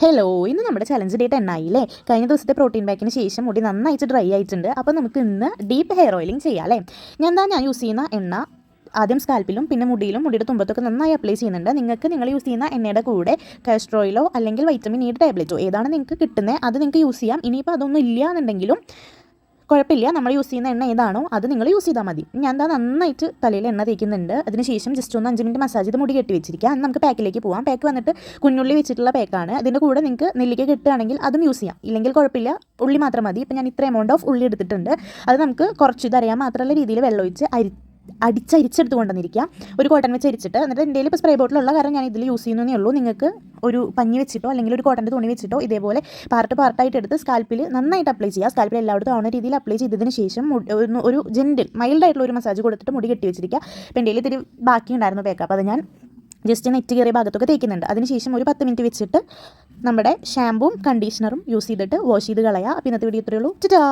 Hello, ഇന്ന് നമ്മുടെ challenge day 10 ആയില്ലേ. കഴിഞ്ഞ ദിവസത്തെ പ്രോട്ടീൻ പാക്കിന് ശേഷം മുടി നന്നായിട്ട് ഡ്രൈ ആയിട്ടുണ്ട്. അപ്പോൾ നമുക്ക് ഇന്ന് ഡീപ്പ് ഹെയർ ഓയിലിംഗ് ചെയ്യാം അല്ലേ. ഞാൻ യൂസ് ചെയ്യുന്ന എണ്ണ ആദ്യം സ്കാൽപ്പിലും പിന്നെ മുടിയുടെ തുമ്പത്തൊക്കെ നന്നായി അപ്ലൈ ചെയ്യുന്നുണ്ട്. നിങ്ങൾ യൂസ് ചെയ്യുന്ന എണ്ണയുടെ കൂടെ കാസ്റ്റർ ഓയിലോ അല്ലെങ്കിൽ വൈറ്റമിൻ ഇ ടാബ്ലറ്റോ ഏതാണ് നിങ്ങൾക്ക് കിട്ടുന്നത് അത് നിങ്ങൾക്ക് യൂസ് ചെയ്യാം. ഇനിയിപ്പോൾ അതൊന്നും ഇല്ല എന്നുണ്ടെങ്കിലും കുഴപ്പമില്ല, നമ്മൾ യൂസ് ചെയ്യുന്ന എണ്ണ ഏതാണോ അത് നിങ്ങൾ യൂസ് ചെയ്താൽ മതി. ഞാൻ നന്നായിട്ട് തലയിൽ എണ്ണ തേക്കുന്നുണ്ട്. അതിനുശേഷം ജസ്റ്റ് ഒന്ന് 5 മിനിറ്റ് മസാജ് ചെയ്ത് മുടി കെട്ടി വെച്ചിരിക്കുക. അന്ന് നമുക്ക് പാക്കിലേക്ക് പോകാം. പാക്ക് വന്നിട്ട് കുഞ്ഞുള്ളി വെച്ചിട്ടുള്ള പാക്കാണ്. അതിൻ്റെ കൂടെ നിങ്ങൾക്ക് നെല്ലിക്ക കിട്ടുകയാണെങ്കിൽ അതും യൂസ് ചെയ്യാം. ഇല്ലെങ്കിൽ കുഴപ്പമില്ല, ഉള്ളി മാത്രം മതി. ഇപ്പം ഞാൻ ഇത്ര എമൗണ്ട് ഓഫ് ഉള്ളി എടുത്തിട്ടുണ്ട്. അത് നമുക്ക് കുറച്ച് ഇതറിയാൻ മാത്രമുള്ള രീതിയിൽ വെള്ളം ഒഴിച്ച് അടിച്ചരിച്ചെടുത്ത് കൊണ്ടുവന്നിരിക്കുക. ഒരു കോട്ടൺ വെച്ച് അരിച്ചിട്ട് എന്നിട്ട് എൻ്റെ ഇപ്പോൾ സ്പ്രേ ബോട്ടിലുള്ള കാരണം ഞാൻ ഇതിൽ യൂസ് ചെയ്യുന്നതേ ഉള്ളൂ. നിങ്ങൾക്ക് ഒരു പഞ്ഞി വെച്ചിട്ടോ അല്ലെങ്കിൽ ഒരു കോട്ടൻ്റെ തുണി വെച്ചിട്ടോ ഇതേപോലെ പാർട്ടായിട്ട് എടുത്ത് സ്കാൽപ്പിൽ നന്നായിട്ട് അപ്ലൈ ചെയ്യുക. സ്കാൽപ്പിൽ എല്ലായിടത്തും ആവുന്ന രീതിയിൽ അപ്ലൈ ചെയ്തതിന് ശേഷം ഒരു മൈൽഡായിട്ടുള്ള ഒരു മസാജ് കൊടുത്തിട്ട് മുടി കെട്ടി വെച്ചിരിക്കുക. അപ്പോൾ എൻ്റെ ഇത്തിരി ബാക്കി ഉണ്ടായിരുന്നു പേക്കപ്പ്, അത് ഞാൻ ജസ്റ്റ് നെറ്റ് കയറിയ ഭാഗത്തൊക്കെ തേക്കുന്നുണ്ട്. അതിനുശേഷം ഒരു 10 മിനിറ്റ് വെച്ചിട്ട് നമ്മുടെ ഷാമ്പുവും കണ്ടീഷണറും യൂസ് ചെയ്തിട്ട് വാഷ് ചെയ്ത് കളയുക. അപ്പോൾ ഇന്നത്തെ വീഡിയോ ഇത്രയേ ഉള്ളൂ. ടാ.